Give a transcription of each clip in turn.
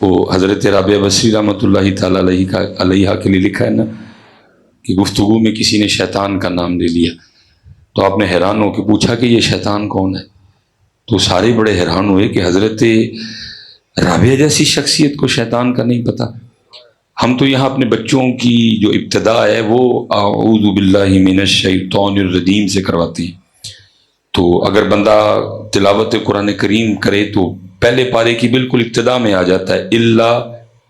وہ حضرت رابعہ بصری رحمۃ اللہ تعالی علیہ کے لیے لکھا ہے نا کہ گفتگو میں کسی نے شیطان کا نام لے لیا تو آپ نے حیران ہو کے پوچھا کہ یہ شیطان کون ہے؟ تو سارے بڑے حیران ہوئے کہ حضرت رابعہ جیسی شخصیت کو شیطان کا نہیں پتہ۔ ہم تو یہاں اپنے بچوں کی جو ابتدا ہے وہ اعوذ باللہ من الشیطان الرجیم سے کرواتے ہیں۔ تو اگر بندہ تلاوت قرآن کریم کرے تو پہلے پارے کی بالکل ابتدا میں آ جاتا ہے الا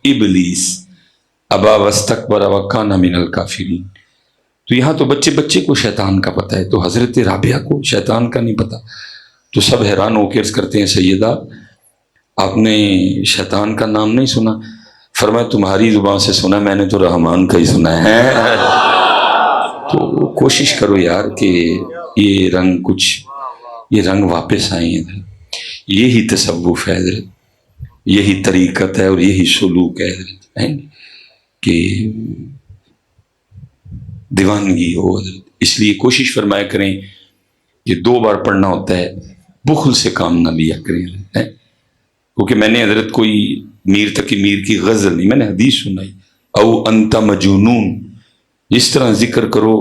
ابلیس ابا واستکبر وکان من الکافرین۔ تو یہاں تو بچے بچے کو شیطان کا پتہ ہے، تو حضرت رابعہ کو شیطان کا نہیں پتہ۔ تو سب حیران ہو کے عرض کرتے ہیں سیدہ آپ نے شیطان کا نام نہیں سنا؟ فرمایا تمہاری زبان سے سنا، میں نے تو رحمان کا ہی سنا ہے۔ تو کوشش کرو یار کہ یہ رنگ واپس آئیں حضرت۔ یہی تصوف ہے حضرت، یہی طریقت ہے اور یہی سلوک ہے حضرت کہ دیوانگی ہو حضرت۔ اس لیے کوشش فرمایا کریں کہ 2 بار پڑھنا ہوتا ہے، بخل سے کام نہ لیا کریں حضرت۔ کیونکہ میں نے حضرت کوئی میر تقی میر کی غزل نہیں، میں نے حدیث سنائی او انت مجنون، اس طرح ذکر کرو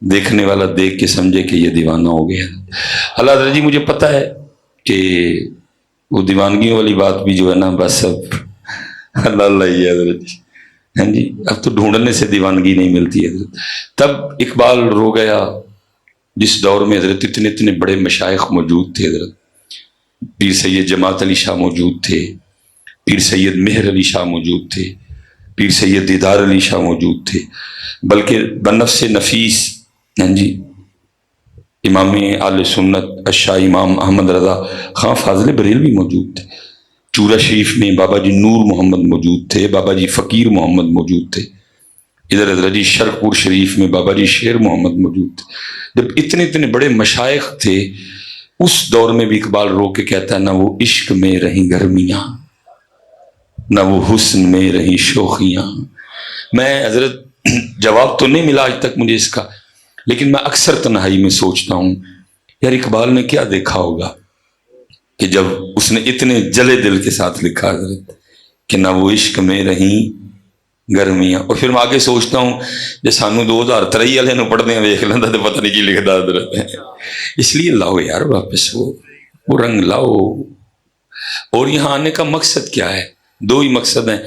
دیکھنے والا دیکھ کے سمجھے کہ یہ دیوانہ ہو گیا۔ اللہ حضرت جی مجھے پتہ ہے کہ وہ دیوانگیوں والی بات بھی جو ہے نا بس اب اللہ اللہ ہی ہے حضرت جی، ہاں جی اب تو ڈھونڈنے سے دیوانگی نہیں ملتی حضرت۔ تب اقبال رو گیا جس دور میں حضرت اتنے بڑے مشائخ موجود تھے حضرت، پیر سید جماعت علی شاہ موجود تھے، پیر سید مہر علی شاہ موجود تھے، پیر سید دیدار علی شاہ موجود تھے، بلکہ بنفس نفیس ہاں جی امام آل سنت الشاہ امام احمد رضا خان فاضل بریلوی موجود تھے، چورا شریف میں بابا جی نور محمد موجود تھے، بابا جی فقیر محمد موجود تھے، ادھر حضرت جی شرق پور شریف میں بابا جی شیر محمد موجود تھے۔ جب اتنے بڑے مشائخ تھے اس دور میں بھی اقبال رو کے کہتا ہے نہ وہ عشق میں رہیں گرمیاں نہ وہ حسن میں رہیں شوخیاں۔ میں حضرت جواب تو نہیں ملا آج تک مجھے اس کا، لیکن میں اکثر تنہائی میں سوچتا ہوں یار اقبال نے کیا دیکھا ہوگا کہ جب اس نے اتنے جلے دل کے ساتھ لکھا حضرت کہ نہ وہ عشق میں رہیں گرمیاں۔ اور پھر میں آگے سوچتا ہوں جی سانو 2023 والے نو پڑھنے ویکھ لینا تو پتہ نہیں کی لکھدا حضرت۔ اس لیے لاؤ یار واپس وہ رنگ لاؤ۔ اور یہاں آنے کا مقصد کیا ہے؟ 2 ہی مقصد ہیں،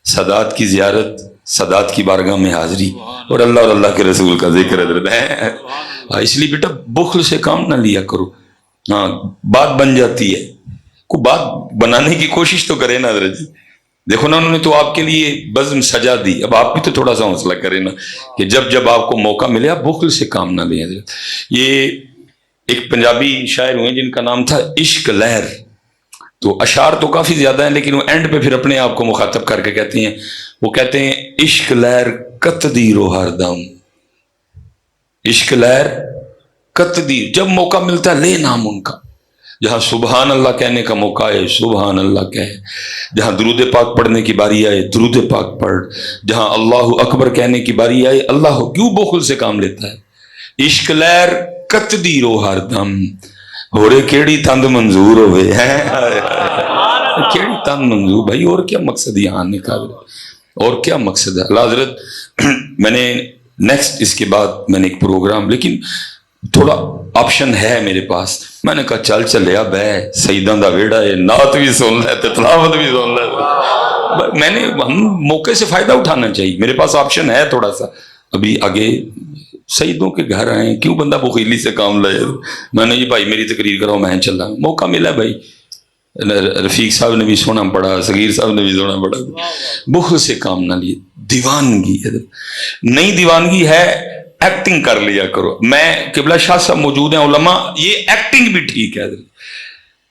سادات کی زیارت، سادات کی بارگاہ میں حاضری، اور اللہ کے رسول کا ذکر حضرت ہے۔ اس لیے بیٹا بخل سے کام نہ لیا کرو، ہاں بات بن جاتی ہے، کوئی بات بنانے کی کوشش تو کرے نا حضرت جی۔ دیکھو نا انہوں نے تو آپ کے لیے بزم سجا دی، اب آپ بھی تو تھوڑا سا حوصلہ کریں نا کہ جب آپ کو موقع ملے آپ بخل سے کام نہ لیں حضرت۔ یہ ایک پنجابی شاعر ہوئے جن کا نام تھا عشق لہر، تو اشعار تو کافی زیادہ ہیں لیکن وہ اینڈ پہ پھر اپنے آپ کو مخاطب کر کے کہتے ہیں، وہ کہتے ہیں عشق لہر کتدیرو ہر دم، عشق لہر کتدیر، جب موقع ملتا ہے لے نام ان کا، جہاں سبحان اللہ کہنے کا موقع ہے سبحان اللہ کہے، جہاں درود پاک پڑھنے کی باری آئے درود پاک پڑھ، جہاں اللہ اکبر کہنے کی باری آئے اللہ، کیوں بخل سے کام لیتا ہے؟ عشق لہر کتدیرو ہر دم، ہورے کیڑی تند منظور ہوئے ہیں، کیڑی تند منظور، بھائی اور کیا مقصد یہاں آنے کا، اور کیا مقصد ہے؟ اللہ حضرت میں نے نیکسٹ اس کے بعد میں نے ایک پروگرام، لیکن تھوڑا آپشن ہے میرے پاس، میں نے کہا چل لیا بے سیداں دا ویڑا ہے، نعت بھی سن لے تلاوت بھی سن لے، میں نے ہم موقع سے فائدہ اٹھانا چاہیے، میرے پاس آپشن ہے تھوڑا سا، ابھی آگے سیدوں کے گھر آئے کیوں بندہ بخیلی سے کام لائے، میں نے جی بھائی میری تقریر کراؤ میں چلا، موقع ملا بھائی، رفیق صاحب نے بھی سونا پڑا، صغیر صاحب نے بھی سونا پڑا، بخل سے کام نہ لیے، دیوانگی ہے، نئی دیوانگی ہے ایکٹنگ کر لیا کرو۔ میں قبلہ شاہ صاحب موجود ہیں علماء، یہ ایکٹنگ بھی ٹھیک ہے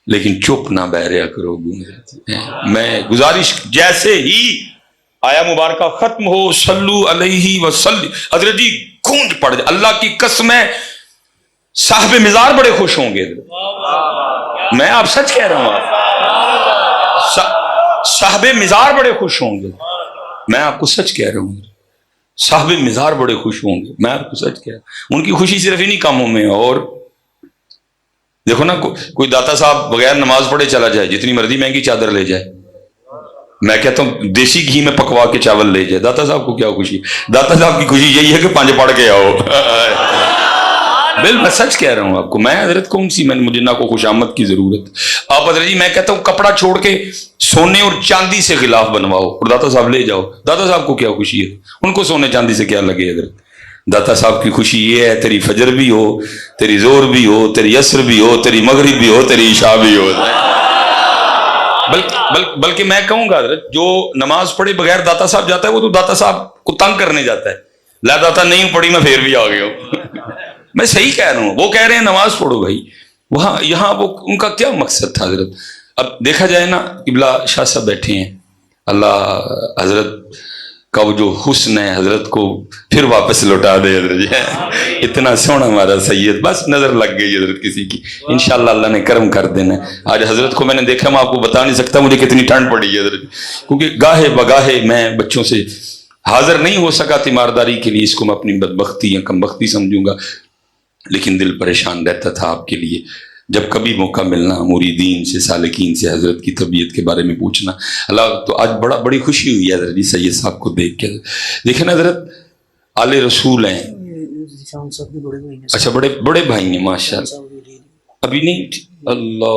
لیکن چپ نہ بہ رہا کرو، میں گزارش جیسے ہی آیا مبارکہ ختم ہو صلو علیہ وسلم حضرت جی گونج پڑ جائے، اللہ کی قسم ہے صاحب مزار بڑے خوش ہوں گے، میں آپ سچ کہہ رہا ہوں، صاحب مزار بڑے خوش ہوں گے، میں آپ کو سچ کہہ رہا ہوں، صاحب مزار بڑے خوش ہوں گے، میں آپ کو سچ کہہ رہا ہوں، ان کی خوشی صرف انہی کاموں میں ہے۔ اور دیکھو نا کوئی داتا صاحب بغیر نماز پڑھے چلا جائے، جتنی مرضی مہنگی چادر لے جائے، میں کہتا ہوں دیسی گھی میں پکوا کے چاول لے جائے. داتا صاحب کو کیا خوشی؟ داتا صاحب کی خوشی یہی ہے کہ 5 پڑھ کے آؤ. میں سچ کہہ رہا ہوں آپ کو. میں حضرت کون سی مجھے نہ کو خوشامد کی ضرورت. آپ حضرت جی میں کہتا ہوں کپڑا چھوڑ کے سونے اور چاندی سے غلاف بنواؤ اور داتا صاحب لے جاؤ. داتا صاحب کو کیا خوشی ہے؟ ان کو سونے چاندی سے کیا لگے حضرت. داتا صاحب کی خوشی یہ ہے تیری فجر بھی ہو، تیری زور بھی ہو، تیری عصر بھی ہو، تیری مغرب بھی ہو، تیری عشاء بھی ہو. بلکہ میں کہوں گا حضرت جو نماز پڑھے بغیر داتا صاحب جاتا ہے وہ تو داتا صاحب کو تنگ کرنے جاتا ہے. لا داتا نہیں پڑھی میں پھر بھی آ گیا ہوں. میں صحیح کہہ رہا ہوں. وہ کہہ رہے ہیں نماز پڑھو بھائی. وہاں یہاں وہ ان کا کیا مقصد تھا حضرت؟ اب دیکھا جائے نا قبلہ شاہ صاحب بیٹھے ہیں. اللہ حضرت کا وہ جو حسن ہے حضرت کو پھر واپس لوٹا دے حضرت جی. اتنا سونا ہمارا سید. بس نظر لگ گئی حضرت کسی کی. انشاءاللہ اللہ نے کرم کر دینا. آج حضرت کو میں نے دیکھا میں آپ کو بتا نہیں سکتا مجھے کتنی ٹھنڈ پڑی ہے حضرت. کیونکہ گاہے بگاہے میں بچوں سے حاضر نہیں ہو سکا تیمارداری کے لیے. اس کو میں اپنی بدبختی یا کم بختی سمجھوں گا، لیکن دل پریشان رہتا تھا آپ کے لیے. جب کبھی موقع ملنا مریدین سے سالکین سے حضرت کی طبیعت کے بارے میں پوچھنا. اللہ تو آج بڑی خوشی ہوئی ہے حضرت جی سید صاحب کو دیکھ کے. دیکھیں نا حضرت آل رسول ہیں. اچھا بڑے بھائی ہیں ماشاء اللہ. ابھی نہیں اللہ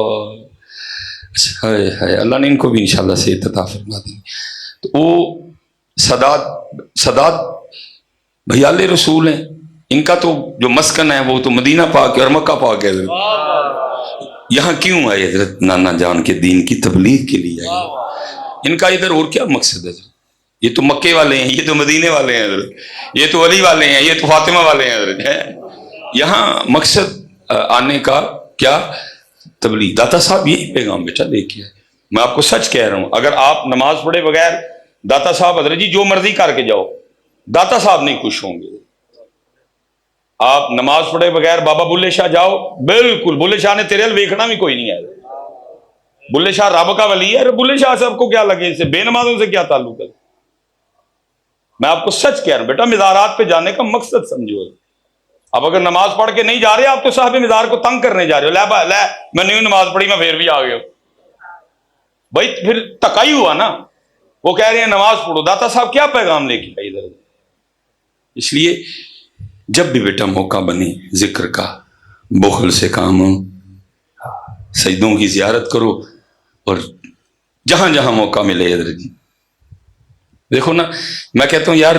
ہے اللہ نے ان کو بھی انشاءاللہ صحت عطا فرما دیں. تو وہ سادات بھائی آل رسول ہیں. ان کا تو جو مسکن ہے وہ تو مدینہ پاک ہے اور مکہ پاک ہے حضرت. یہاں کیوں آئے حضرت؟ نانا جان کے دین کی تبلیغ کے لیے آئے. ان کا ادھر اور کیا مقصد ہے حضرت؟ یہ تو مکے والے ہیں، یہ تو مدینے والے ہیں حضرت، یہ تو علی والے ہیں، یہ تو فاطمہ والے ہیں حضرت. یہاں مقصد آنے کا کیا؟ تبلیغ. داتا صاحب یہی پیغام بیٹا لے کے آئے. میں آپ کو سچ کہہ رہا ہوں اگر آپ نماز پڑھے بغیر داتا صاحب حضرت جی جو مرضی کر کے جاؤ داتا صاحب نہیں خوش ہوں گے. آپ نماز پڑھے بغیر بابا بلے شاہ جاؤ بالکل بلے شاہ نے تیرے ویکھنا بھی کوئی نہیں ہے. بلے شاہ رب کا ولی ہے. بلے شاہ سے آپ کو کیا لگے؟ اسے بے نمازوں سے کیا تعلق ہے؟ میں آپ کو سچ کہہ رہا ہوں بیٹا مزارات پہ جانے کا مقصد سمجھو. اب اگر نماز پڑھ کے نہیں جا رہے آپ تو صاحب مزار کو تنگ کرنے جا رہے ہو. لے میں نہیں نماز پڑھی میں پھر بھی آ گیا. بھائی پھر تکائی ہوا نا. وہ کہہ رہے ہیں نماز پڑھو. داتا صاحب کیا پیغام لے کے آئے ادھر؟ اس لیے جب بھی بیٹا موقع بنے ذکر کا بخل سے کام ہو. سجدوں کی زیارت کرو اور جہاں جہاں موقع ملے حضرت جی. دیکھو نا میں کہتا ہوں یار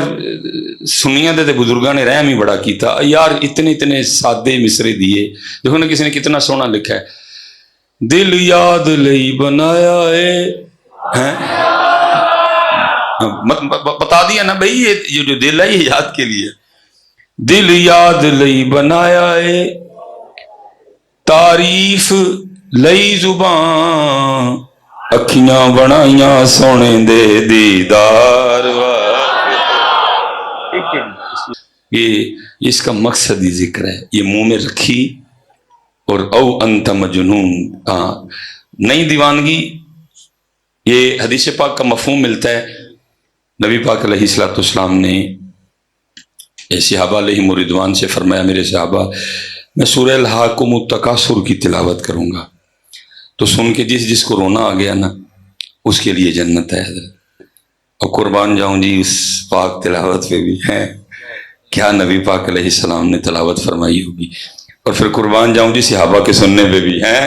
سنیاں دے بزرگاں نے رحم ہی بڑا کیتا یار. اتنے سادے مصرے دیے. دیکھو نا کسی نے کتنا سونا لکھا ہے. دل یاد لئی بنایا ہے. بتا دیا نا بھائی یہ جو دل ہے یہ یاد کے لیے. دل یاد لئی بنایا ہے تعریف لئی زبان اکھیاں بنائیاں سونے دے دیدار. یہ اس کا مقصد ہی ذکر ہے. یہ منہ میں رکھی اور او انت مجنون. نئی دیوانگی یہ حدیث پاک کا مفہوم ملتا ہے. نبی پاک علیہ الصلوۃ والسلام نے صحابہ علیہم رضوان سے فرمایا میرے صحابہ میں سورہ الہاکم التکاثر کی تلاوت کروں گا تو سن کے جس کو رونا آ گیا نا اس کے لیے جنت ہے حضرت. اور قربان جاؤں جی اس پاک تلاوت پہ بھی ہے کیا نبی پاک علیہ السلام نے تلاوت فرمائی ہوگی. اور پھر قربان جاؤں جی صحابہ کے سننے پہ بھی ہیں.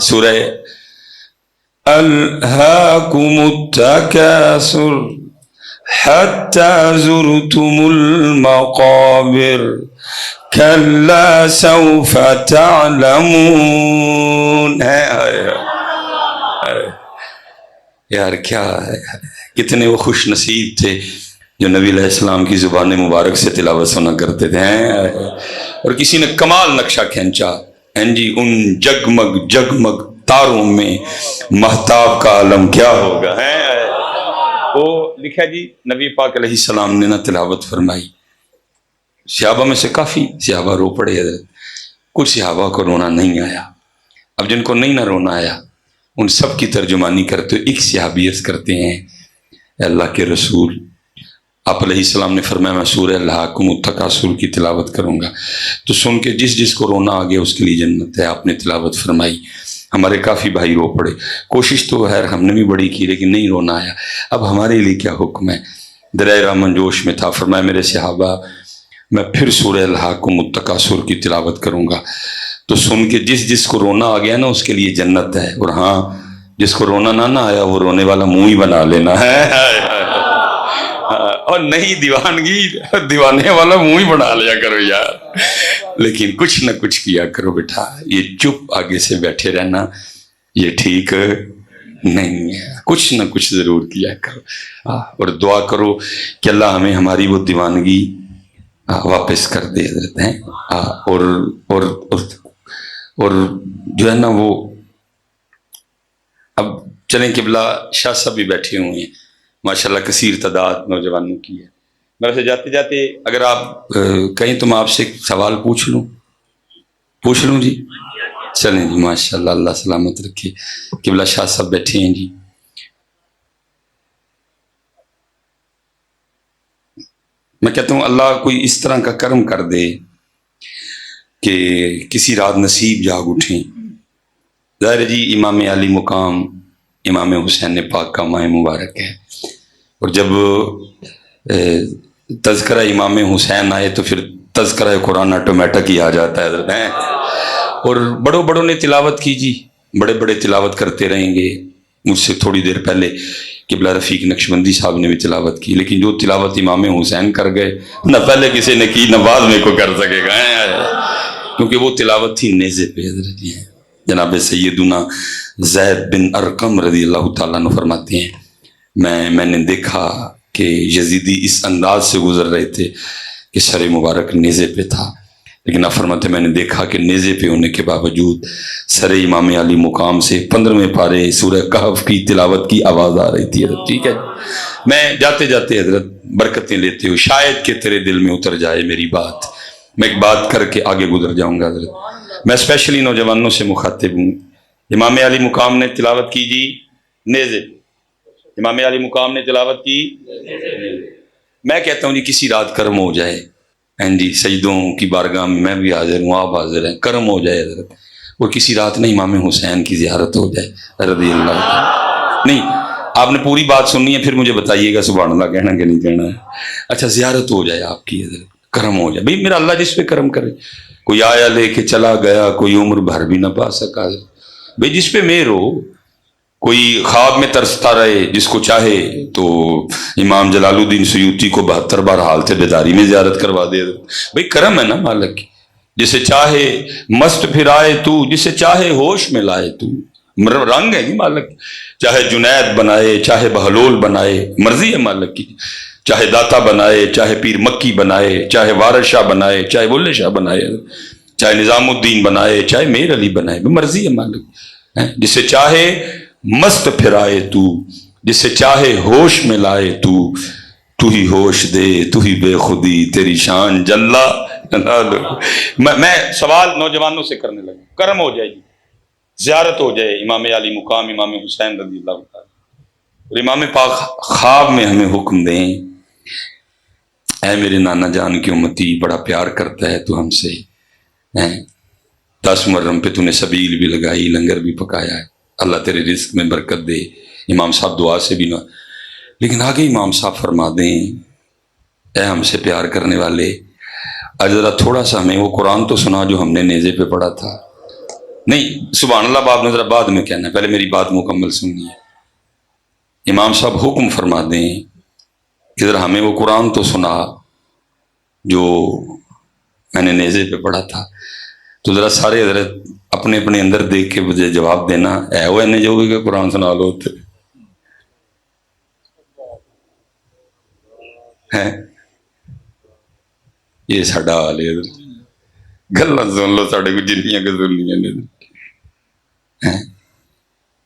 سورہ الہاکم التکاثر حتی زرتم المقابر کلا سوف تعلمون. یار کیا ہے کتنے وہ خوش نصیب تھے جو نبی علیہ السلام کی زبان مبارک سے تلاوت سنا کرتے تھے. اور کسی نے کمال نقشہ کھینچا جی ان جگمگ جگمگ تاروں میں مہتاب کا عالم کیا ہوگا. وہ لکھا جی نبی پاک علیہ السلام نے نہ تلاوت فرمائی. صحابہ میں سے کافی صحابہ رو پڑے حضرت. کچھ صحابہ کو رونا نہیں آیا. اب جن کو نہیں نہ رونا آیا ان سب کی ترجمانی کرتے ایک صحابی عرض کرتے ہیں اے اللہ کے رسول آپ علیہ السلام نے فرمایا میں سورہ الہاکم التکاثر کی تلاوت کروں گا تو سن کے جس کو رونا آ گیا اس کے لیے جنت ہے. آپ نے تلاوت فرمائی. ہمارے کافی بھائی رو پڑے. کوشش تو خیر ہم نے بھی بڑی کی لیکن نہیں رونا آیا. اب ہمارے لیے کیا حکم ہے؟ درائے رحمن جوش میں تھا. فرمایا میرے صحابہ میں پھر سورہ الحاقم التکاثر کی تلاوت کروں گا تو سن کے جس کو رونا آ گیا نا اس کے لیے جنت ہے، اور ہاں جس کو رونا نہ آیا وہ رونے والا منہ ہی بنا لینا ہے. اور نہیں دیوانگی دیوانے والا منہ ہی بنا لیا کرو یار. لیکن کچھ نہ کچھ کیا کرو بیٹا. یہ چپ آگے سے بیٹھے رہنا یہ ٹھیک نہیں ہے. کچھ نہ کچھ ضرور کیا کرو. اور دعا کرو کہ اللہ ہمیں ہماری وہ دیوانگی واپس کر دے حضرت ہیں. اور جو ہے نا وہ اب چلیں قبلہ شاہ صاحب بھی بیٹھے ہوئے ہیں ماشاءاللہ کثیر تعداد نوجوانوں کی ہے. میں ویسے جاتے جاتے اگر آپ کہیں تو میں آپ سے سوال پوچھ لوں جی. چلیں جی ماشاءاللہ اللہ سلامت رکھے. قبلہ شاہ صاحب بیٹھے ہیں جی. میں کہتا ہوں اللہ کوئی اس طرح کا کرم کر دے کہ کسی رات نصیب جاگ اٹھیں. ظاہر جی امام علی مقام امام حسین پاک کا ماہ مبارک ہے، اور جب تذکرہ امام حسین آئے تو پھر تذکرہ قرآن آٹومیٹک ہی آ جاتا ہے حضرت ہیں. اور بڑوں نے تلاوت کی جی، بڑے تلاوت کرتے رہیں گے. مجھ سے تھوڑی دیر پہلے قبلہ رفیق نقشبندی صاحب نے بھی تلاوت کی، لیکن جو تلاوت امام حسین کر گئے نہ پہلے کسی نے کی نہ بعد میں کو کر سکے گا، کیونکہ وہ تلاوت تھی نیزے پہ حضرت جی ہیں. جناب سیدنا زید بن ارقم رضی اللہ تعالیٰ عنہ فرماتے ہیں میں نے دیکھا کہ یزیدی اس انداز سے گزر رہے تھے کہ سر مبارک نیزے پہ تھا، لیکن آپ فرماتے ہیں میں نے دیکھا کہ نیزے پہ ہونے کے باوجود سر امام علی مقام سے 15ویں پارے سورہ کہف کی تلاوت کی آواز آ رہی تھی حضرت. ٹھیک ہے میں جاتے حضرت برکتیں لیتے ہوئے شاید کہ تیرے دل میں اتر جائے میری بات. میں ایک بات کر کے آگے گزر جاؤں گا حضرت. میں اسپیشلی نوجوانوں سے مخاطب ہوں. امام علی مقام نے تلاوت کی جی نیزے. امام علی مقام نے تلاوت کی. میں کہتا ہوں جی کسی رات کرم ہو جائے جی سجدوں کی بارگاہ میں بھی حاضر ہوں، آپ حاضر ہیں، کرم ہو جائے حضرت، اور کسی رات نہیں امام حسین کی زیارت ہو جائے رضی اللہ عنہ. نہیں آپ نے پوری بات سننی ہے پھر مجھے بتائیے گا سبحان اللہ کہنا کہ نہیں کہنا ہے. اچھا زیارت ہو جائے آپ کی حضرت، کرم ہو جائے. بھئی میرا اللہ جس پہ کرم کرے. کوئی آیا لے کے چلا گیا، کوئی عمر بھر بھی نہ پا سکا. بھئی جس پہ مہر ہو، کوئی خواب میں ترستا رہے، جس کو چاہے تو امام جلال الدین سیوطی کو 72 بار حالت بیداری میں زیارت کروا دے. بھئی کرم ہے نا مالک کی. جسے چاہے مست پھرائے تو، جسے چاہے ہوش میں لائے تو. رنگ ہے مالک، چاہے جنید بنائے چاہے بہلول بنائے، مرضی ہے مالک کی. چاہے داتا بنائے، چاہے پیر مکی بنائے، چاہے وارث شاہ بنائے، چاہے بلے شاہ بنائے، چاہے نظام الدین بنائے، چاہے میر علی بنائے، مرضی ہے مالک. جسے چاہے مست پھرائے تو، جسے چاہے ہوش میں لائے تو ہی ہوش دے، تو ہی بے خودی تیری شان جلا. میں سوال نوجوانوں سے کرنے لگا. کرم ہو جائے گی، زیارت ہو جائے امام علی مقام امام حسین رضی اللہ تعالیٰ. اور امام پاک خواب میں ہمیں حکم دیں اے میرے نانا جان کی امتی، بڑا پیار کرتا ہے تو ہم سے، 10 محرم پہ تو نے سبیل بھی لگائی، لنگر بھی پکایا ہے، اللہ تیرے رزق میں برکت دے. امام صاحب دعا سے بھی نہ، لیکن آگے امام صاحب فرما دیں اے ہم سے پیار کرنے والے ذرا تھوڑا سا ہمیں وہ قرآن تو سنا جو ہم نے نیزے پہ پڑھا تھا. نہیں سبحان اللہ آپ نے ذرا بعد میں کہنا ہے، پہلے میری بات مکمل سننی ہے. امام صاحب حکم فرما دیں کہ ذرا ہمیں وہ قرآن تو سنا جو میں نے نیزے پہ پڑھا تھا. تو ذرا سارے حضرت اپنے اپنے اندر دیکھ کے مجھے جواب دینا اے وہ نے جو کہ قرآن سنا لو تھے یہ ساڈا حال ہے. گلا سن لو ساڈے کو جنیاں کہ سننیاں نے.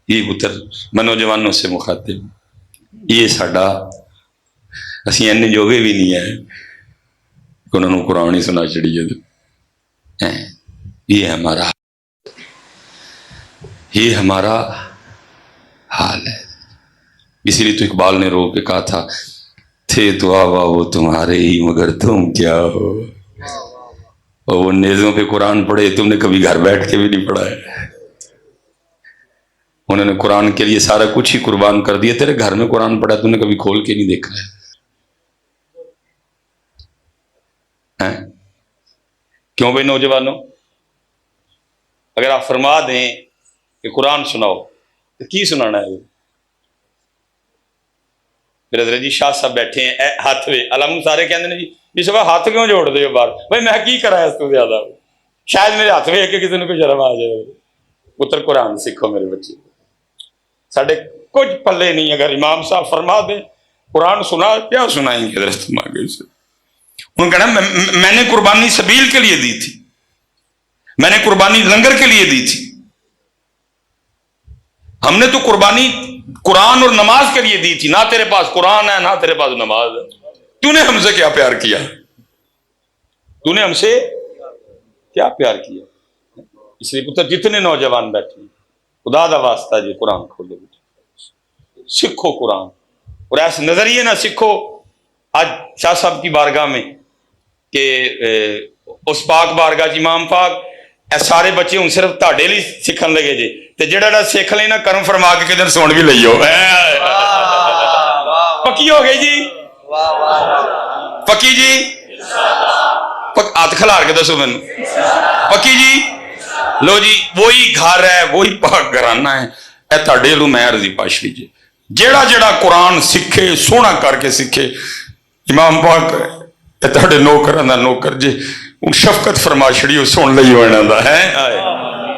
یہ پتر میں نوجوانوں سے مخاطب، یہ ساڈا اسی این جوگے بھی نہیں ہے کہ انہوں نے قرآن ہی سنا چڑی ہے. یہ ہمارا حال ہے. اسی لیے تو اقبال نے رو کے کہا تھا تھے تو آوا وہ تمہارے ہی مگر تم کیا ہو. اور وہ نیزوں پہ قرآن پڑھے، تم نے کبھی گھر بیٹھ کے بھی نہیں پڑھا ہے. انہوں نے قرآن کے لیے سارا کچھ ہی قربان کر دیا. تیرے گھر میں قرآن پڑھا تو نے کبھی کھول کے نہیں دیکھا ہے؟ کیوں بھائی نوجوانوں؟ اگر آپ فرما دیں کہ قرآن سناؤ تو کی سنانا ہے؟ پھر حضرت جی شاہ صاحب بیٹھے ہیں ہاتھ وے علم سارے کہتے ہیں جی صبح ہاتھ کیوں جوڑ دے باہر؟ بھائی میں کی کرا اس تو زیادہ، شاید میرے ہاتھ وے کہ کسی نے کوئی شرم آ جائے. پتر قرآن سیکھو میرے بچے، ساڈے کچھ پلے نہیں. اگر امام صاحب فرما دیں قرآن سنا، کیا سنائیں گے حضرت مانگے سے؟ انہوں نے کہنا میں نے قربانی سبیل کے لیے دی تھی، میں نے قربانی لنگر کے لیے دی تھی، ہم نے تو قربانی قرآن اور نماز کے لیے دی تھی. نہ تیرے پاس قرآن ہے نہ تیرے پاس نماز ہے. تو نے ہم سے کیا پیار کیا؟ تو نے ہم سے کیا پیار کیا؟ اس لیے پتر جتنے نوجوان بیٹھے ہیں، خدا دا واسطہ جی قرآن کھولو، سیکھو قرآن. اور ایسے نظریے نہ سیکھو آج شاہ صاحب کی بارگاہ میں کہ اس پاک بارگاہ چ امام پاک اے سارے بچے ہوں صرف تہاڈے لئی سیکھن لگے جے، تے جڑا سیکھ لینا کرم فرما کے کدھر سن بھی لئیو. پکی ہو گئی جی، پکی جی، ہاتھ کھلار کے دسو مینوں، پکی جی. لو جی وہی گھر ہے، وہی پاک گھرانہ ہے. اے تہاڈے لوں میں عرضی پاش لیجیے، جیڑا جیڑا قرآن سکھے سونا کر کے سکھے. امام پاک اے تہاڈے نوکراں دا نوکر جے، ان شفقت فرما چھڑیو سن لئی ہونا دا ہے.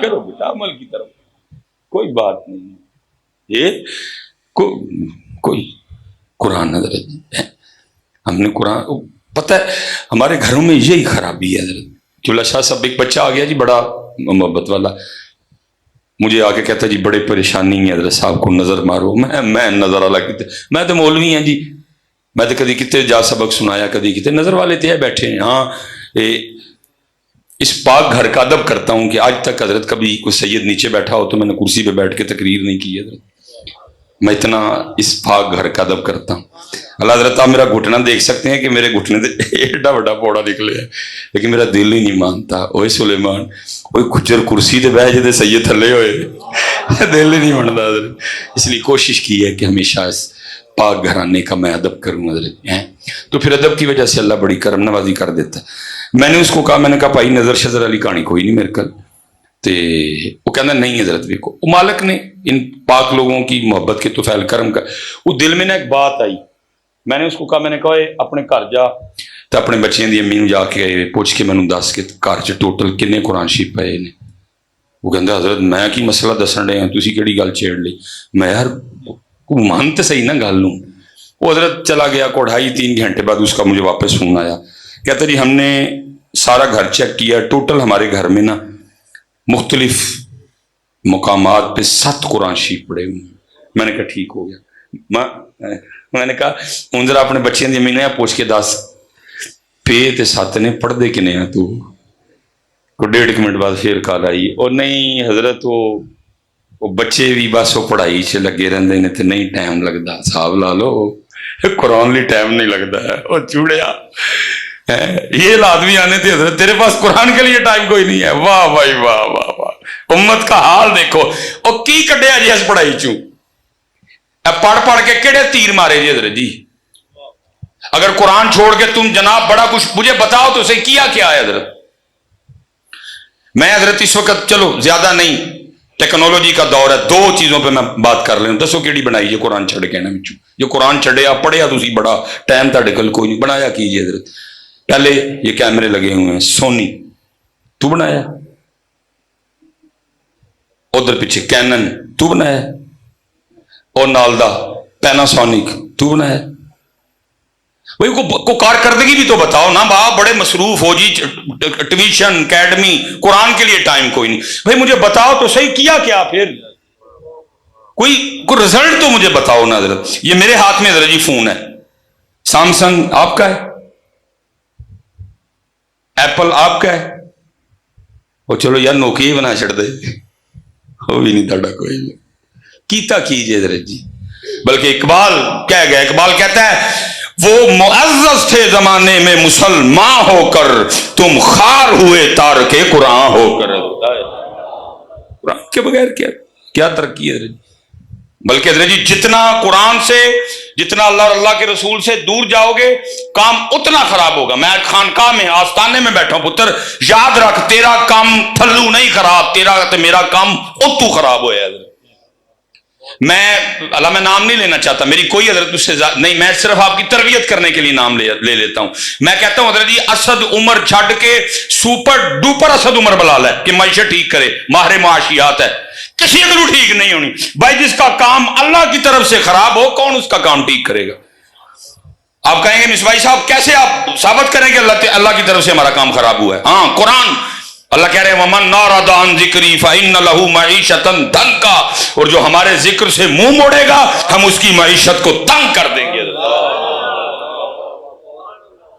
کرو بیٹا عمل کی طرف، کوئی بات نہیں. یہ کوئی قرآن نظر ہے. ہم نے قرآن پتہ ہے ہمارے گھروں میں یہی خرابی ہے حضرت. چولہ شاہ صاحب ایک بچہ آ گیا جی بڑا محبت والا، مجھے آ کے کہتا جی بڑے پریشانی ہے حضرت صاحب کو نظر مارو. میں نظر والا کتے، میں تو مولوی ہیں جی، میں تو کدی کتے جا سبق سنایا، کدی کتے نظر والے تھے بیٹھے ہیں. ہاں اس پاک گھر کا ادب کرتا ہوں کہ آج تک حضرت کبھی کوئی سید نیچے بیٹھا ہو تو میں نے کرسی پہ بیٹھ کے تقریر نہیں کی حضرت. میں اتنا اس پاک گھر کا ادب کرتا ہوں. اللہ حضرت آپ میرا گھٹنا دیکھ سکتے ہیں کہ میرے گھٹنے سے ایڈا بڑا پوڑا نکلے ہے، لیکن میرا دل ہی نہیں مانتا. اوے سلیمان کوئی کچر کرسی تے بیٹھ جے سید تھلے ہوئے، دل ہی نہیں مانتا حضرت. اس لیے کوشش کی ہے کہ ہمیشہ اس پاک گھرانے کا میں ادب کروں حضرت. تو پھر ادب کی وجہ سے اللہ بڑی کرم نوازی کر دیتا ہے. میں نے اس کو کہا، میں نے کہا بھائی نظر شذر والی کہانی کوئی نہیں میرے کل. تے وہ کہنا نہیں حضرت ویکو، وہ مالک نے ان پاک لوگوں کی محبت کے توفیل کرم کا. وہ دل میں نہ ایک بات آئی، میں نے اس کو کہا، میں نے کہا اپنے گھر جا تو اپنے بچیاں دی امی نو جا کے پوچھ کے مینوں دس کہ گھر چ ٹوٹل کنے قرآن شریف پئے نے. وہ کہندا حضرت میں کی مسئلہ دسن ڈے ہاں، تسی کیڑی گل چھیڑ لئی؟ میں یار من تے صحیح نہ گل نوں. وہ حضرت چلا گیا کو 2.5-3 گھنٹے بعد اس کا مجھے واپس فون آیا، کہتا جی ہم نے سارا گھر چیک کیا، ٹوٹل ہمارے گھر میں نا مختلف مقامات پہ 7 قرآن شریف پڑھے ہوئے. میں نے کہا ٹھیک ہو گیا. میں نے کہا ہوں ذرا اپنے بچیاں دی امی نے پوچھ کے دس پے تے 7 نے پڑھ دے کنے ہیں تو؟ کو 1.5 منٹ بعد پھر کال آئی، اور نہیں حضرت وہ بچے بھی بس وہ پڑھائی سے لگے رہندے نے تے نہیں ٹائم لگتا. حساب لا لو قرآن لی ٹائم نہیں لگتا ہے. وہ چوڑیا یہ لازمی آنے تھے حضرت تیرے پاس قرآن کے لیے ٹائم کوئی نہیں ہے. واہ بھائی واہ واہ واہ، امت کا حال دیکھو. اور کی کڈیا جی اس پڑھائی چوں؟ پڑھ کے کیڑے تیر مارے جی حضرت جی؟ اگر قرآن چھوڑ کے تم جناب بڑا کچھ مجھے بتاؤ تو اسے کیا ہے حضرت؟ میں حضرت اس وقت چلو زیادہ نہیں، ٹیکنالوجی کا دور ہے، 2 چیزوں پہ میں بات کر لوں. دسو کیڑی بنائی جی قرآن چھڑ کے نا بچوں؟ جو قرآن چھڑیا پڑھیا تسی بڑا ٹائم تہاڈے کول کوئی نہیں، بنایا کیجیے حضرت. پہلے یہ کیمرے لگے ہوئے ہیں، سونی تو بنایا، ادھر پیچھے کینن تو بنایا، اور نال دا پیناسونک تو بنایا. بھائی کو کارکردگی بھی تو بتاؤ نا. باپ بڑے مصروف ہو جی، ٹیوشن اکیڈمی، قرآن کے لیے ٹائم کوئی نہیں. بھائی مجھے بتاؤ تو صحیح کیا پھر کوئی رزلٹ تو مجھے بتاؤ نا حضرت. یہ میرے ہاتھ میں حضرت جی فون ہے، سامسنگ آپ کا ہے، ایپل آپ کا ہے، وہ چلو یار نوکیا بنا چھڑ دے، وہ بھی نہیں تھا کوئی کیتا کیجئے حضرت جی. بلکہ اقبال کہہ گیا، اقبال کہتا ہے وہ معزز تھے زمانے میں مسلمان ہو کر، تم خار ہوئے تارک قرآن ہو کر. قرآن کے بغیر کیا کیا ترقی ہے حضرت جی؟ بلکہ حضرت جی جتنا قرآن سے، جتنا اللہ اور اللہ کے رسول سے دور جاؤ گے کام اتنا خراب ہوگا. میں خانقاہ میں آستانے میں بیٹھا ہوں، پتر یاد رکھ تیرا کام تھلو نہیں خراب، تیرا تے میرا کام اتو خراب ہوا ہے. میں نام نہیں لینا چاہتا، میری کوئی حضرت اس سے نہیں، میں صرف آپ کی تربیت کرنے کے لیے نام لے لیتا ہوں. میں کہتا ہوں حضرت جی اسد عمر چھڈ کے سپر ڈوپر اسد عمر بلال ہے کہ معیشت ٹھیک کرے، ماہر معاشیات ہے، کسی ادھر ٹھیک نہیں ہونی بھائی. جس کا کام اللہ کی طرف سے خراب ہو کون اس کا کام ٹھیک کرے گا؟ آپ کہیں گے مصباحی صاحب کیسے آپ ثابت کریں کہ اللہ کی طرف سے ہمارا کام خراب ہوا ہے؟ ہاں قرآن اللہ کہہ رہے ہیں وَمَنْ نَارَدَ عَنْ ذِكْرِي فَإِنَّ لَهُ مَعِيشَةً ضَنْكَ، اور جو ہمارے ذکر سے منہ موڑے گا ہم اس کی معیشت کو تنگ کر دیں گے.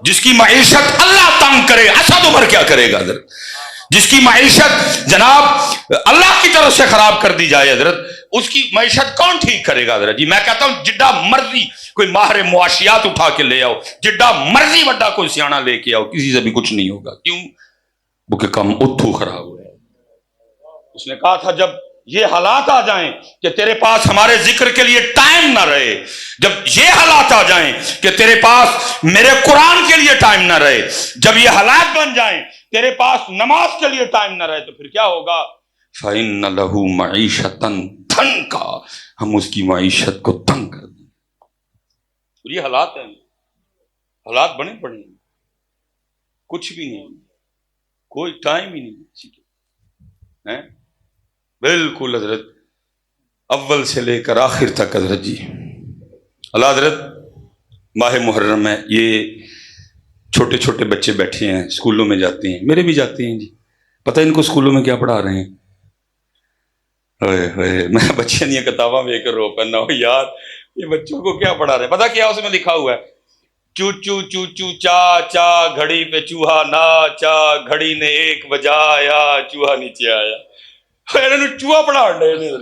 جس کی معیشت اللہ تنگ کرے اسد عمر کیا کرے گا حضرت؟ جس کی معیشت جناب اللہ کی طرف سے خراب کر دی جائے حضرت، اس کی معیشت کون ٹھیک کرے گا حضرت جی؟ میں کہتا ہوں جڈا مرضی کوئی ماہر معاشیات اٹھا کے لے آؤ، جڈا مرضی بڑا کوئی سیاح لے کے آؤ، کسی سے بھی کچھ نہیں ہوگا. کیوں؟ وہ کہ کم اتھو خراب ہوا ہے. اس نے کہا تھا جب یہ حالات آ جائیں کہ تیرے پاس ہمارے ذکر کے لیے ٹائم نہ رہے، جب یہ حالات آ جائیں کہ تیرے پاس میرے قرآن کے لیے ٹائم نہ رہے، جب یہ حالات بن جائیں تیرے پاس نماز کے لیے ٹائم نہ رہے، تو پھر کیا ہوگا؟ فَإِنَّ لَهُ مَعِيشَةً ضَنْكَ، ہم اس کی معیشت کو تنگ کر دیں. اور یہ حالات ہیں، حالات بنے پڑے ہیں، کچھ بھی نہیں، کوئی ٹائم ہی نہیں کسی کے. بالکل حضرت اول سے لے کر آخر تک حضرت جی اللہ حضرت ماہ محرم ہے، یہ چھوٹے چھوٹے بچے بیٹھے ہیں اسکولوں میں جاتے ہیں، میرے بھی جاتے ہیں جی. پتہ ان کو اسکولوں میں کیا پڑھا رہے ہیں؟ میں بچے نہیں کتاباں لے کر رو پڑنا ہو یار، یہ بچوں کو کیا پڑھا رہے ہیں؟ پتہ کیا اس میں لکھا ہوا ہے؟ چو چو چو چو چا چا گھڑی پہ چوہا ناچا، گھڑی نے ایک بجایا چوہا نیچے آیا. چوہا پڑھا رہے ہیں،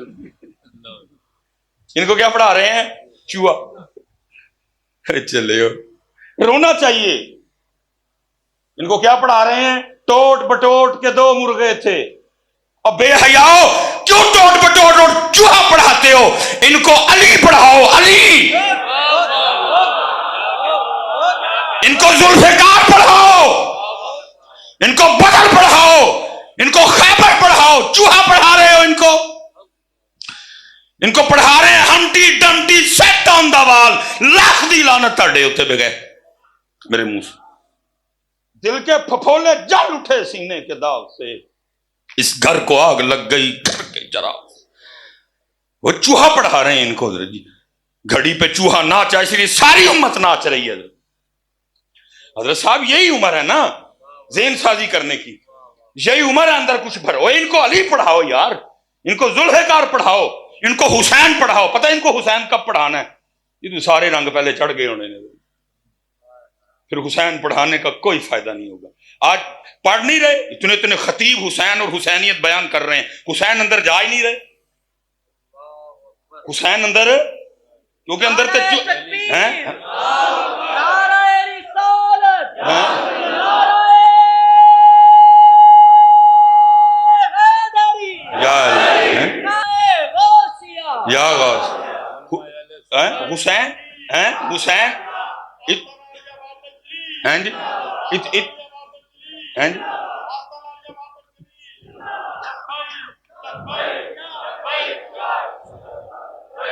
ان کو کیا پڑھا رہے ہیں؟ چوہا. چلے رونا چاہیے. ان کو کیا پڑھا رہے ہیں؟ ٹوٹ بٹوٹ کے دو مرغے تھے. اور بے حیاؤ کیوں ٹوٹ بٹوٹ اور چوہا پڑھاتے ہو؟ ان کو علی پڑھاؤ، علی. ان کو ذوالفقار پڑھاؤ، ان کو بدر پڑھاؤ، ان کو خیبر پڑھاؤ. چوہا پڑھا رہے ہو ان کو پڑھا رہے ہیں ہمٹی ڈمٹی سیٹ آن دا وال. لاکھ دی لعنت تاڑے ہوتے بگئے میرے منہ سے. دل کے پھپھولے جل اٹھے سینے کے داغ سے، اس گھر کو آگ لگ گئی گھر کے چراغ. وہ چوہا پڑھا رہے ہیں ان کو حضرت جی. گھڑی پہ چوہا ناچا اس لیے ساری امت ناچ رہی ہے. حضرت صاحب یہی عمر ہے نا ذہن سازی کرنے کی، یہی عمر ہے اندر کچھ بھرو. ان کو علی پڑھاؤ یار، ان کو ذوالفقار پڑھاؤ، ان کو حسین پڑھاؤ. پتہ ان کو حسین کب پڑھانا ہے؟ یہ تو سارے رنگ پہلے چڑھ گئے ہونے نے، پھر حسین پڑھانے کا کوئی فائدہ نہیں ہوگا. آج پڑھ نہیں رہے اتنے خطیب حسین اور حسینیت بیان کر رہے ہیں، حسین اندر جا ہی نہیں رہے. حسین اندر کیونکہ اندر یا غوث حسین حسین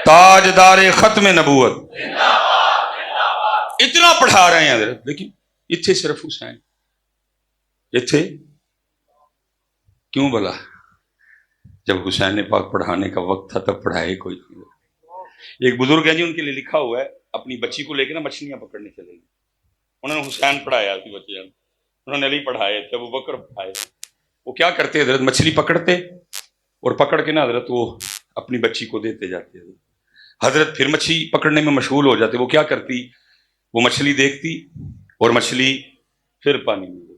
تاجدار ختم نبوت اتنا پڑھا رہے ہیں حضرت، لیکن اتھے صرف حسین. اتھے کیوں بلا؟ جب حسین پاک پڑھانے کا وقت تھا تب پڑھائے کوئی نہیں. ایک بزرگ ہیں جی، ان کے لیے لکھا ہوا ہے اپنی بچی کو لے کے نا مچھلیاں پکڑنے چلے گئے. انہوں نے حسین پڑھایا تھی بچے، انہوں نے علی پڑھائے تھے، ابو بکر پڑھائے. وہ کیا کرتے حضرت؟ مچھلی پکڑتے اور پکڑ کے نا حضرت وہ اپنی بچی کو دیتے جاتے. حضرت پھر مچھلی پکڑنے میں مشغول ہو جاتے. وہ کیا کرتی؟ وہ مچھلی دیکھتی اور مچھلی پھر پانی میں.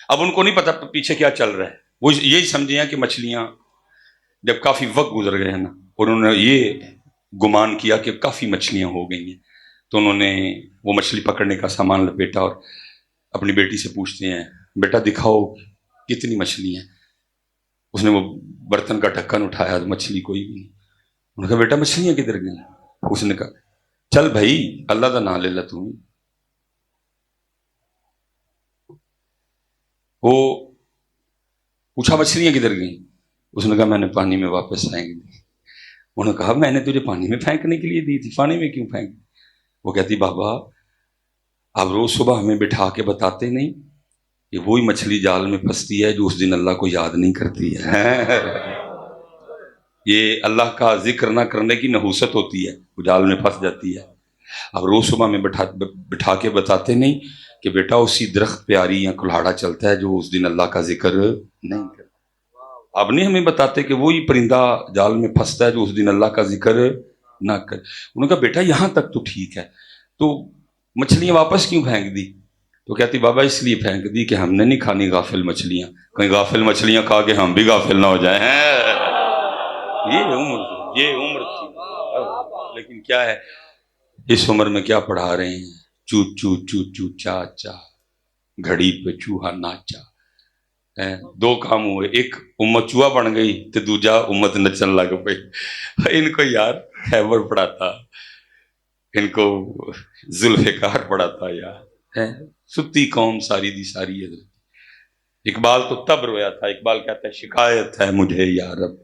اب ان کو نہیں پتا پیچھے کیا چل رہا ہے، وہ یہی سمجھے ہیں کہ مچھلیاں جب کافی وقت گزر گئے ہیں نا، اور انہوں نے یہ گمان کیا کہ کافی مچھلیاں ہو گئی ہیں، تو انہوں نے وہ مچھلی پکڑنے کا سامان لپیٹا اور اپنی بیٹی سے پوچھتے ہیں بیٹا دکھاؤ کتنی مچھلی ہیں. اس نے وہ برتن کا ڈھکن اٹھایا تو مچھلی کوئی بھی نہیں. انہوں نے کہا بیٹا مچھلیاں کدھر گئیں؟ اس نے کہا چل بھائی اللہ کا نام لے لا تم. وہ پوچھا مچھلیاں کدھر گئیں؟ اس نے کہا میں نے پانی میں واپس پھینک دی. انہوں نے کہا میں نے تجھے پانی میں پھینکنے کے لیے دی تھی، پانی میں کیوں پھینک؟ وہ کہتی بابا آپ روز صبح ہمیں بٹھا کے بتاتے نہیں کہ وہی مچھلی جال میں پھنستی ہے جو اس دن اللہ کو یاد نہیں کرتی ہے. یہ اللہ کا ذکر نہ کرنے کی نحوست ہوتی ہے، وہ جال میں پھنس جاتی ہے. اب روز صبح میں بٹھا کے بتاتے نہیں کہ بیٹا اسی درخت پہ آری یا کلہاڑا چلتا ہے جو اس دن اللہ کا ذکر نہیں کرتا. اب نہیں ہمیں بتاتے کہ وہی پرندہ جال میں پھنستا ہے جو اس دن اللہ کا ذکر نہ کرے. انہوں نے کہا بیٹا یہاں تک تو ٹھیک ہے، تو مچھلیاں واپس کیوں پھینک دی؟ تو کہتی بابا اس لیے پھینک دی کہ ہم نے نہیں کھانی غافل مچھلیاں، کہیں غافل مچھلیاں کھا کے ہم بھی غافل نہ ہو جائیں. یہ عمر تھی. لیکن کیا ہے اس عمر میں کیا پڑھا رہے ہیں؟ چو چو چو چو چا چا، گھڑی پہ چوہا ناچا. دو کام ہوئے، ایک امت چوہا بن گئی تو دوجا امت نچن لگ پئی. ان کو یار خیبر پڑھاتا، ان کو ذوالفقار پڑھاتا یار، ستی قوم ساری دی ساری ہے. اقبال تو تب رویا تھا. اقبال کہتا ہے شکایت ہے مجھے یا رب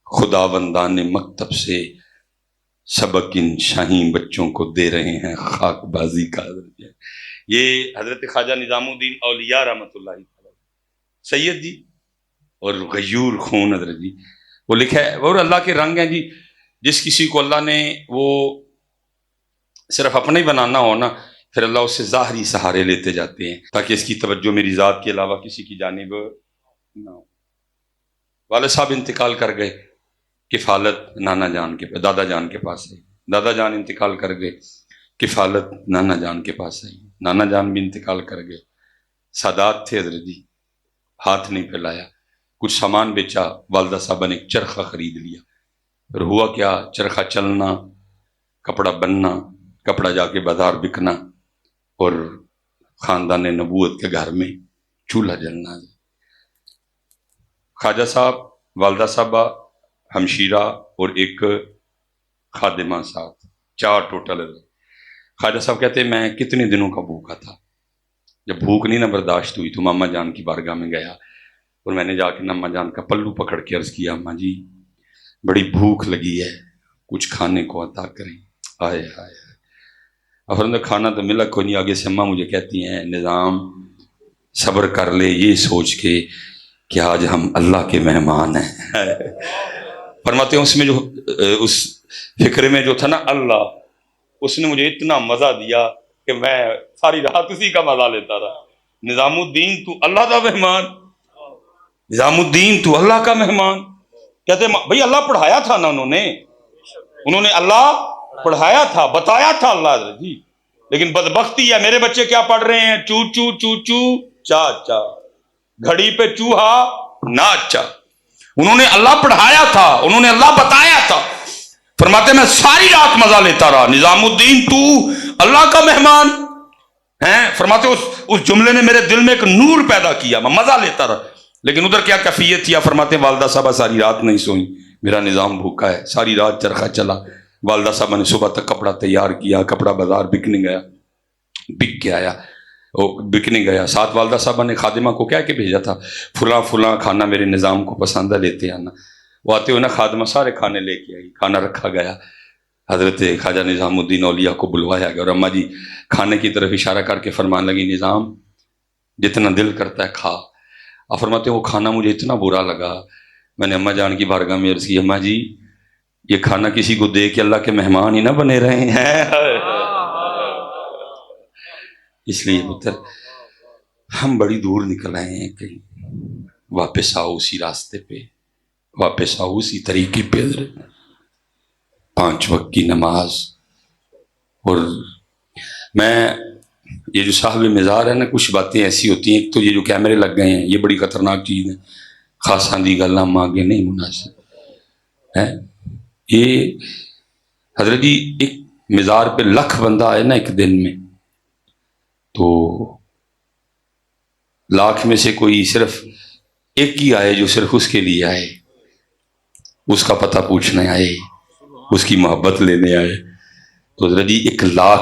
خدا بندان مکتب سے، سبق ان شاہین بچوں کو دے رہے ہیں خاک بازی کا. یہ حضرت خواجہ نظام الدین اولیاء رحمۃ اللہ تعالی سید جی اور غیور خون حضرت جی، وہ لکھا ہے. اور اللہ کے رنگ ہیں جی. جس کسی کو اللہ نے وہ صرف اپنا ہی بنانا ہو نا، پھر اللہ اس سے ظاہری سہارے لیتے جاتے ہیں تاکہ اس کی توجہ میری ذات کے علاوہ کسی کی جانب نہ ہو. والد صاحب انتقال کر گئے، کفالت نانا جان کے دادا جان کے پاس ہے. دادا جان انتقال کر گئے، کفالت نانا جان کے پاس ہے. نانا جان بھی انتقال کر گئے. سادات تھے حضرت جی، ہاتھ نہیں پھیلایا. کچھ سامان بیچا، والدہ صاحبہ نے ایک چرخہ خرید لیا. پھر ہوا کیا، چرخہ چلنا، کپڑا بننا، کپڑا جا کے بازار بکنا، اور خاندان نبوت کے گھر میں چولہا جلنا. خواجہ صاحب، والدہ صاحبہ، ہمشیرہ اور ایک خادمہ صاحب، 4 ٹوٹل. خواجہ صاحب کہتے ہیں میں کتنے دنوں کا بھوکا تھا. جب بھوک نہیں نہ برداشت ہوئی تو ماما جان کی بارگاہ میں گیا اور میں نے جا کے ماما جان کا پلو پکڑ کے عرض کیا اماں جی بڑی بھوک لگی ہے، کچھ کھانے کو عطا کریں. آئے ہائے. اور کھانا تو ملا کوئی نہیں. آگے سے اماں مجھے کہتی ہیں نظام صبر کر لے یہ سوچ کے کہ آج ہم اللہ کے مہمان ہیں. فرماتے ہیں اس میں جو اس فکرے میں جو تھا نا اللہ، اس نے مجھے اتنا مزہ دیا کہ میں ساری رات اسی کا مزہ لیتا رہا. نظام الدین تو اللہ کا مہمان، نظام الدین تو اللہ کا مہمان. کہتے ہیں بھائی اللہ پڑھایا تھا نا، انہوں نے اللہ پڑھایا تھا، بتایا تھا اللہ جی. لیکن بدبختی ہے میرے بچے کیا پڑھ رہے ہیں؟ چو چو چو چو چا چا، گھڑی پہ چوہا ناچا. انہوں نے اللہ پڑھایا تھا، انہوں نے اللہ بتایا تھا. فرماتے میں ساری رات مزہ لیتا رہا. نظام الدین تو اللہ کا مہمان ہیں. فرماتے اس جملے نے میرے دل میں ایک نور پیدا کیا، میں مزہ لیتا رہا. لیکن ادھر کیا کیفیت تھی؟ فرماتے والدہ صاحبہ ساری رات نہیں سوئی، میرا نظام بھوکا ہے. ساری رات چرخہ چلا. والدہ صاحبہ نے صبح تک کپڑا تیار کیا، کپڑا بازار بکنے گیا، بک کے آیا، بکنے گیا. ساتھ والدہ صاحبہ نے خادمہ کو کہہ کے بھیجا تھا فلاں فلاں کھانا میرے نظام کو پسند ہے لیتے آنا. وہ آتے ہوئے نا خادمہ سارے کھانے لے کے آئی. کھانا رکھا گیا. حضرت خواجہ نظام الدین اولیاء کو بلوایا گیا اور اماں جی کھانے کی طرف اشارہ کر کے فرمان لگی نظام جتنا دل کرتا ہے کھا. اور فرماتے وہ کھانا مجھے اتنا برا لگا، میں نے اماں جان کی بارگاہ میں عرض کی اماں جی یہ کھانا کسی کو دے کے اللہ کے مہمان ہی نہ بنے رہے ہیں. اس لیے پتر ہم بڑی دور نکل آئے ہیں، کہیں واپس آؤ اسی راستے پہ، واپس آؤ اسی طریقے پہ. 5 وقت کی نماز. اور میں یہ جو صاحب مزار ہے نا، کچھ باتیں ایسی ہوتی ہیں. ایک تو یہ جو کیمرے لگ گئے ہیں یہ بڑی خطرناک چیز ہے. خاصاں دی گلاں مانگے نہیں مناسب ہے. یہ حضرت جی ایک مزار پہ 1,00,000 بندہ آئے نا ایک دن میں، تو 1,00,000 میں سے کوئی صرف ایک ہی آئے جو صرف اس کے لیے آئے، اس کا پتہ پوچھنے آئے، اس کی محبت لینے آئے. تو حضرت جی 1,00,000